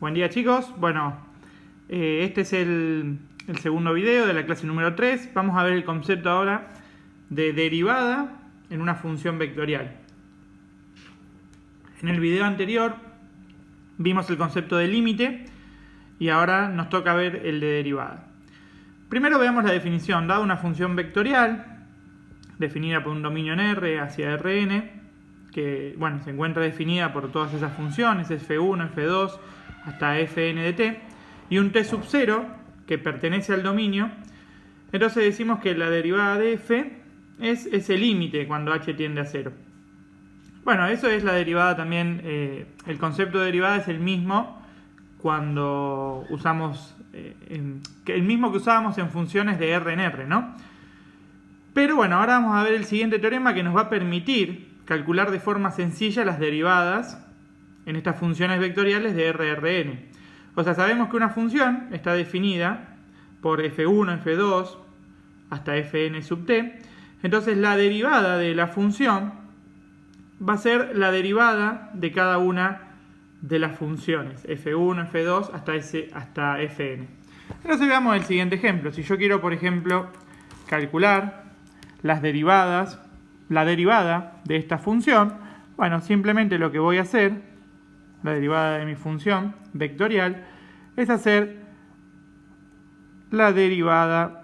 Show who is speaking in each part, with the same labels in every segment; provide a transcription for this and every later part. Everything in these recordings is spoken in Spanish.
Speaker 1: Buen día, chicos. Bueno, este es el segundo video de la clase número 3. Vamos a ver el concepto ahora de derivada en una función vectorial. En el video anterior vimos el concepto de límite y ahora nos toca ver el de derivada. Primero veamos la definición. Dada una función vectorial definida por un dominio en R hacia Rn, que bueno, se encuentra definida por todas esas funciones, f1, f2, hasta fn de t, y un t sub 0 que pertenece al dominio, entonces decimos que la derivada de f es ese límite cuando h tiende a 0. Bueno, eso es la derivada también, el concepto de derivada es el mismo cuando usamos, el mismo que usábamos en funciones de R en R, ¿no? Pero bueno, ahora vamos a ver el siguiente teorema que nos va a permitir calcular de forma sencilla las derivadas en estas funciones vectoriales de RRn. O sea, sabemos que una función está definida por f1, f2, hasta fn sub t. Entonces la derivada de la función va a ser la derivada de cada una de las funciones, f1, f2, hasta fn. Entonces veamos el siguiente ejemplo. Si yo quiero, por ejemplo, calcular las derivadas, la derivada de esta función, bueno, simplemente lo que voy a hacer, la derivada de mi función vectorial, es hacer la derivada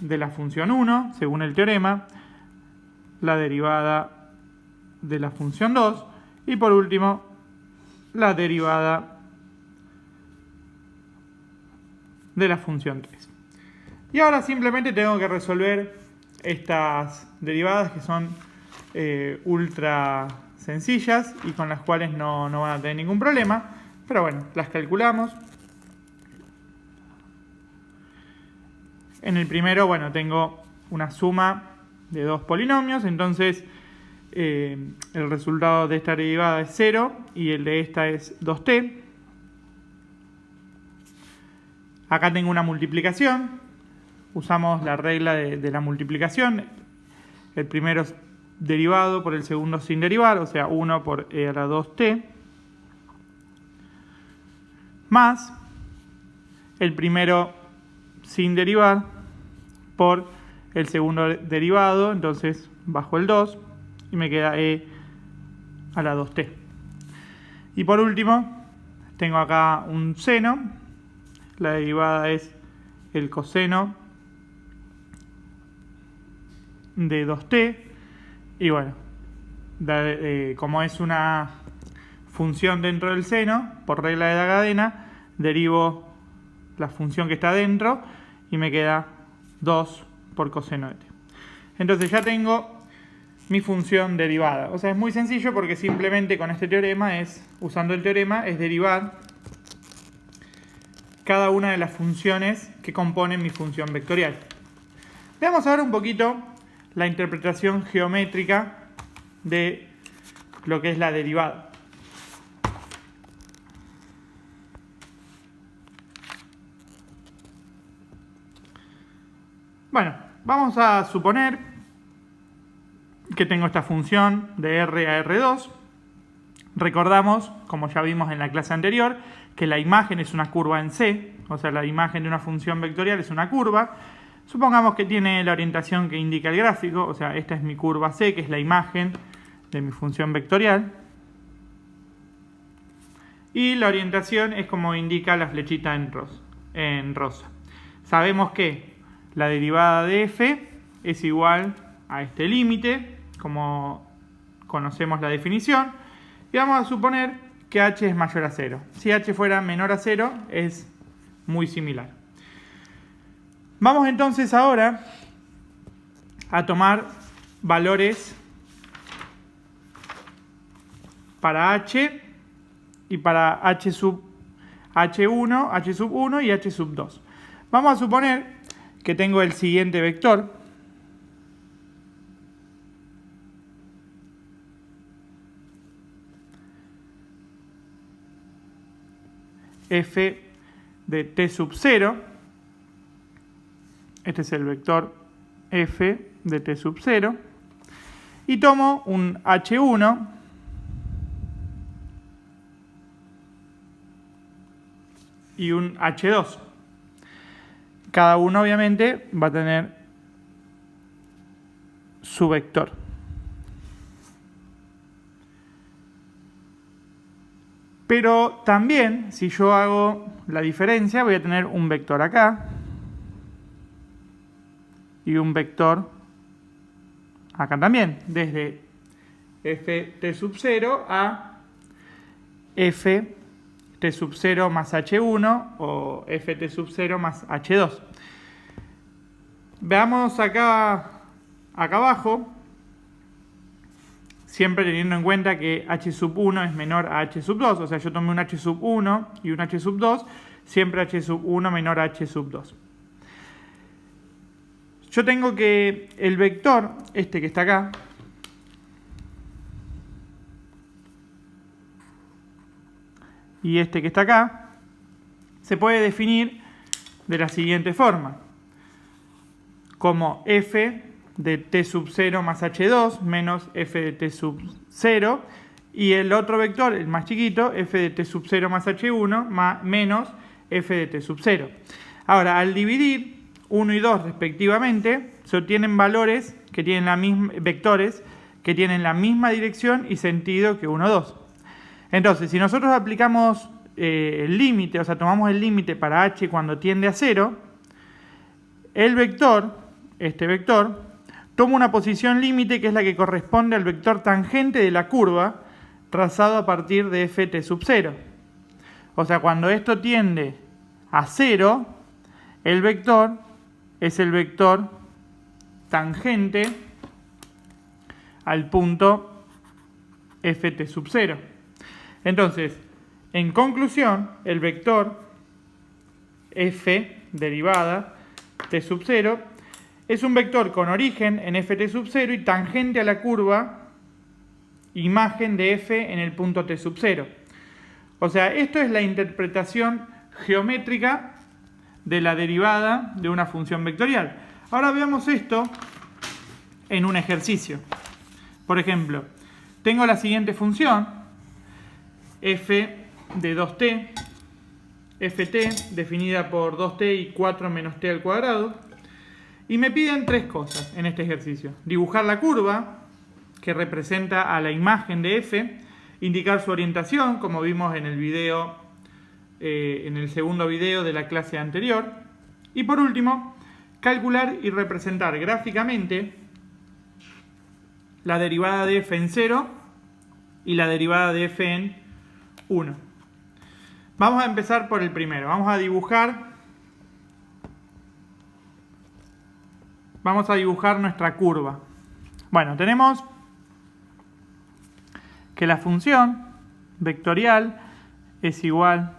Speaker 1: de la función 1, según el teorema, la derivada de la función 2 y por último la derivada de la función 3. Y ahora simplemente tengo que resolver estas derivadas que son ultra sencillas y con las cuales no van a tener ningún problema, pero bueno, las calculamos. En el primero, bueno, tengo una suma de dos polinomios, entonces el resultado de esta derivada es 0 y el de esta es 2t. Acá tengo una multiplicación, usamos la regla de la multiplicación, el primero es derivado por el segundo sin derivar, o sea 1 por e a la 2t, más el primero sin derivar por el segundo derivado, entonces bajo el 2 y me queda e a la 2t. Y por último tengo acá un seno, la derivada es el coseno de 2t. Y bueno, como es una función dentro del seno, por regla de la cadena, derivo la función que está dentro y me queda 2 por coseno de t. Entonces ya tengo mi función derivada. O sea, es muy sencillo porque simplemente con este teorema, usando el teorema, es derivar cada una de las funciones que componen mi función vectorial. Veamos ahora un poquito la interpretación geométrica de lo que es la derivada. Bueno, vamos a suponer que tengo esta función de R a R2. Recordamos, como ya vimos en la clase anterior, que la imagen es una curva en C, o sea, la imagen de una función vectorial es una curva. Supongamos que tiene la orientación que indica el gráfico, o sea, esta es mi curva C, que es la imagen de mi función vectorial. Y la orientación es como indica la flechita en rosa. Sabemos que la derivada de f es igual a este límite, como conocemos la definición. Y vamos a suponer que h es mayor a 0. Si h fuera menor a 0, es muy similar. Vamos entonces ahora a tomar valores para h y para h sub 1 y h sub 2. Vamos a suponer que tengo el siguiente vector. F de t sub 0. Este es el vector f de t sub 0. Y tomo un h1 y un H2. Cada uno obviamente va a tener su vector. Pero también, si yo hago la diferencia, voy a tener un vector acá y un vector acá también, desde ft sub 0 a ft sub 0 más h1 o ft sub 0 más h2. Veamos acá abajo, siempre teniendo en cuenta que h sub 1 es menor a h sub 2, o sea, yo tomé un h sub 1 y un h sub 2, siempre h sub 1 menor a h sub 2. Yo tengo que el vector, este que está acá, y este que está acá, se puede definir de la siguiente forma. Como f de t sub 0 más h2 menos f de t sub 0. Y el otro vector, el más chiquito, f de t sub 0 más h1 menos f de t sub 0. Ahora, al dividir 1 y 2 respectivamente, se obtienen valores que tienen la misma, vectores que tienen la misma dirección y sentido que 1, 2. Entonces, si nosotros aplicamos el límite, o sea, tomamos el límite para h cuando tiende a 0, el vector, este vector, toma una posición límite que es la que corresponde al vector tangente de la curva trazado a partir de ft sub 0. O sea, cuando esto tiende a 0, el vector es el vector tangente al punto ft sub 0. Entonces, en conclusión, el vector f derivada t sub 0 es un vector con origen en ft sub 0 y tangente a la curva imagen de f en el punto t sub 0. O sea, esto es la interpretación geométrica de la derivada de una función vectorial. Ahora veamos esto en un ejercicio. Por ejemplo, tengo la siguiente función, f de 2t, ft definida por 2t y 4 menos t al cuadrado, y me piden tres cosas en este ejercicio. Dibujar la curva, que representa a la imagen de f, indicar su orientación, como vimos en el video, en el segundo video de la clase anterior, y por último, calcular y representar gráficamente la derivada de f en 0 y la derivada de f en 1. Vamos a empezar por el primero. Vamos a dibujar nuestra curva. Bueno, tenemos que la función vectorial es igual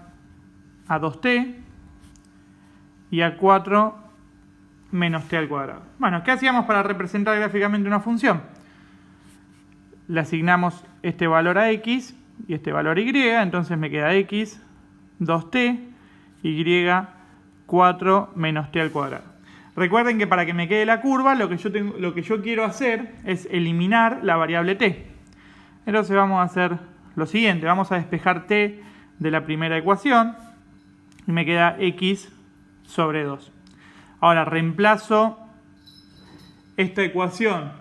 Speaker 1: a 2t y a 4 menos t al cuadrado. Bueno, ¿qué hacíamos para representar gráficamente una función? Le asignamos este valor a x y este valor a y, entonces me queda x, 2t, y, 4 menos t al cuadrado. Recuerden que para que me quede la curva, lo que yo quiero hacer es eliminar la variable t. Entonces vamos a hacer lo siguiente, vamos a despejar t de la primera ecuación y me queda x sobre 2. Ahora reemplazo esta ecuación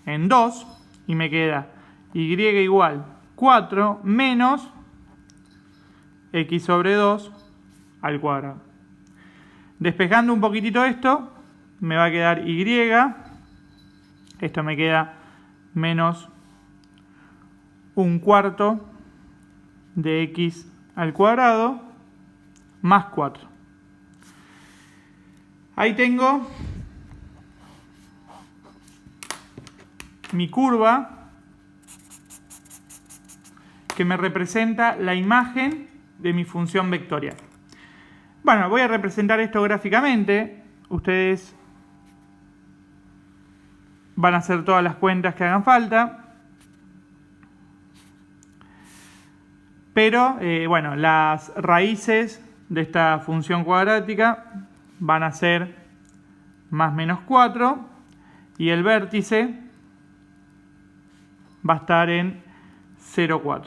Speaker 1: en 2 y me queda y igual 4 menos x sobre 2 al cuadrado. Despejando un poquitito esto, me va a quedar y, esto me queda menos un cuarto de x al cuadrado más 4. Ahí tengo mi curva que me representa la imagen de mi función vectorial. Bueno, voy a representar esto gráficamente. Ustedes van a hacer todas las cuentas que hagan falta. Pero, bueno, las raíces de esta función cuadrática van a ser más menos 4 y el vértice va a estar en 0,4.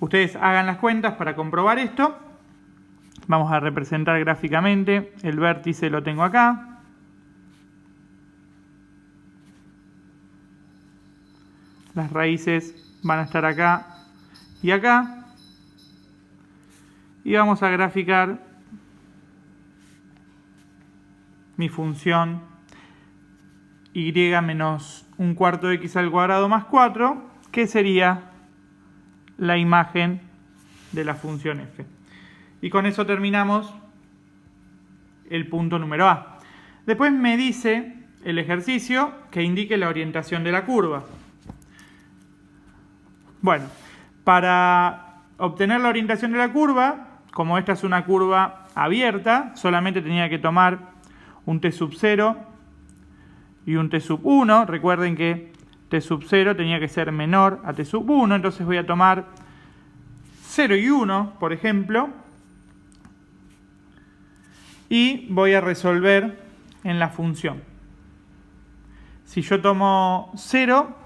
Speaker 1: Ustedes hagan las cuentas para comprobar esto Vamos a representar gráficamente. El vértice lo tengo acá. Las raíces van a estar acá y acá. Y vamos a graficar mi función y menos un cuarto de x al cuadrado más 4, que sería la imagen de la función f. Y con eso terminamos el punto número A. Después me dice el ejercicio que indique la orientación de la curva. Bueno, para obtener la orientación de la curva, como esta es una curva abierta, solamente tenía que tomar un t sub 0 y un t sub 1. Recuerden que t sub 0 tenía que ser menor a t sub 1, entonces voy a tomar 0 y 1, por ejemplo, y voy a resolver en la función. Si yo tomo 0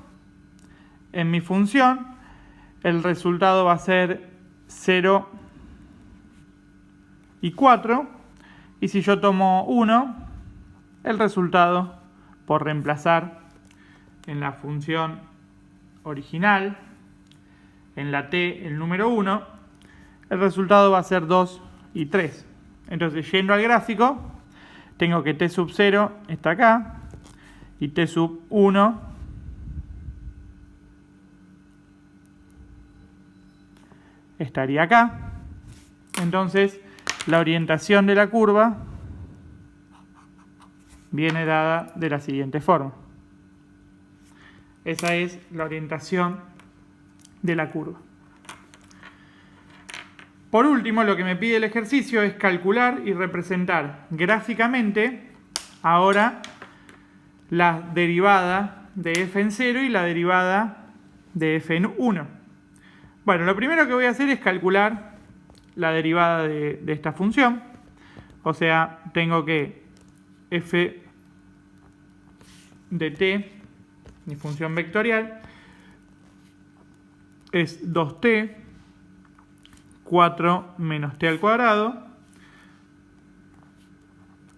Speaker 1: en mi función, el resultado va a ser 0 y 4, y si yo tomo 1, el resultado, por reemplazar en la función original, en la t el número 1, el resultado va a ser 2 y 3. Entonces, yendo al gráfico, tengo que t sub 0 está acá y t sub 1 estaría acá. Entonces, la orientación de la curva viene dada de la siguiente forma. Esa es la orientación de la curva. Por último, lo que me pide el ejercicio es calcular y representar gráficamente ahora la derivada de f en 0 y la derivada de f en 1. Bueno, lo primero que voy a hacer es calcular la derivada de esta función. O sea, tengo que f de t, mi función vectorial, es 2t, 4 menos t al cuadrado.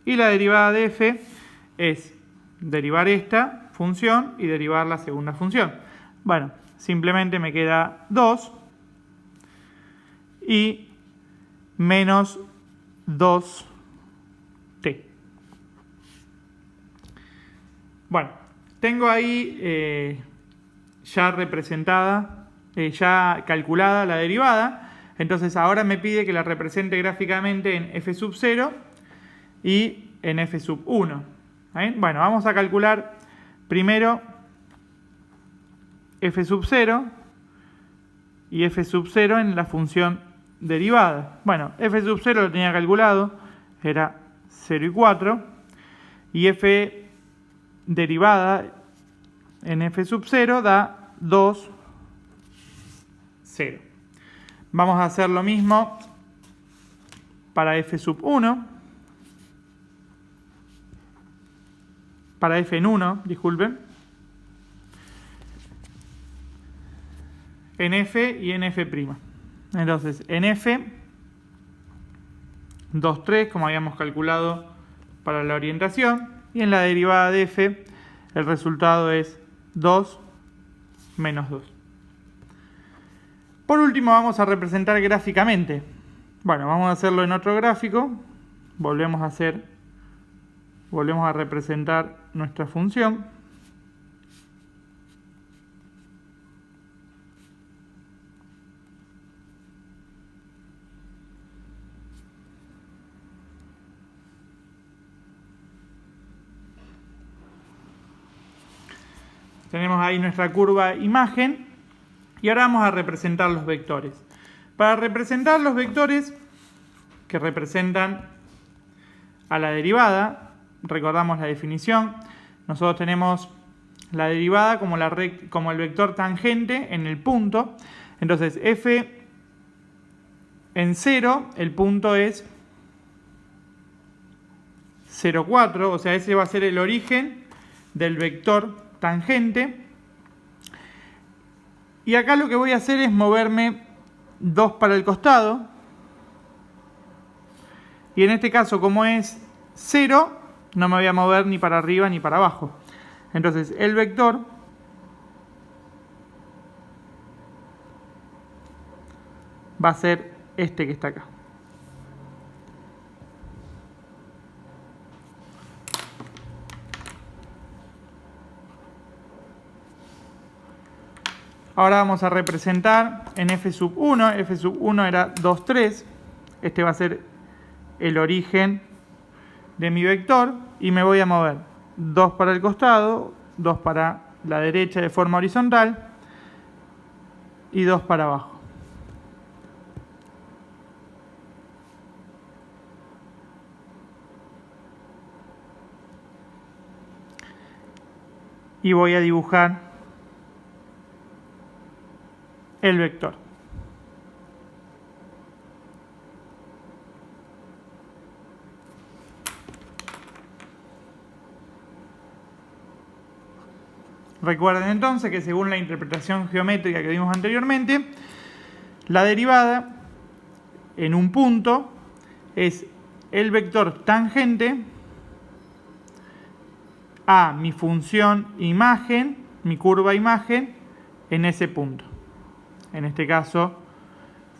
Speaker 1: Y la derivada de f es derivar esta función y derivar la segunda función. Bueno, simplemente me queda 2 y menos 2t. Bueno, tengo ahí ya representada, ya calculada la derivada. Entonces ahora me pide que la represente gráficamente en f sub 0 y en f sub 1. Bueno, vamos a calcular primero f sub 0 y f sub 0 en la función derivada. Bueno, f sub 0 lo tenía calculado, era 0 y 4, y f derivada en f sub 0 da 2, 0. Vamos a hacer lo mismo para f sub 1, para f en 1, disculpen, en f y en f'. Entonces, en f, 2, 3, como habíamos calculado para la orientación, y en la derivada de f, el resultado es 2 menos 2. Por último, vamos a representar gráficamente. Bueno, vamos a hacerlo en otro gráfico. Volvemos a representar nuestra función. Tenemos ahí nuestra curva imagen y ahora vamos a representar los vectores. Para representar los vectores que representan a la derivada, recordamos la definición, nosotros tenemos la derivada como el vector tangente en el punto. Entonces f en 0, el punto es 0, 4, o sea, ese va a ser el origen del vector tangente. Y acá lo que voy a hacer es moverme 2 para el costado. Y en este caso, como es 0, no me voy a mover ni para arriba ni para abajo. Entonces el vector va a ser este que está acá. Ahora vamos a representar en f sub 1. F sub 1 era 2, 3. Este va a ser el origen de mi vector. Y me voy a mover 2 para el costado, 2 para la derecha de forma horizontal y 2 para abajo. Y voy a dibujar el vector. Recuerden entonces que según la interpretación geométrica que vimos anteriormente, la derivada en un punto es el vector tangente a mi función imagen, mi curva imagen, en ese punto. En este caso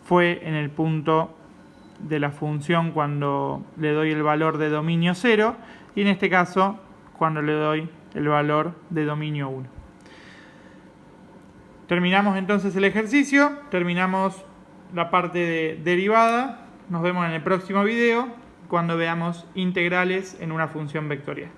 Speaker 1: fue en el punto de la función cuando le doy el valor de dominio 0 y en este caso cuando le doy el valor de dominio 1. Terminamos entonces el ejercicio, terminamos la parte de derivada. Nos vemos en el próximo video cuando veamos integrales en una función vectorial.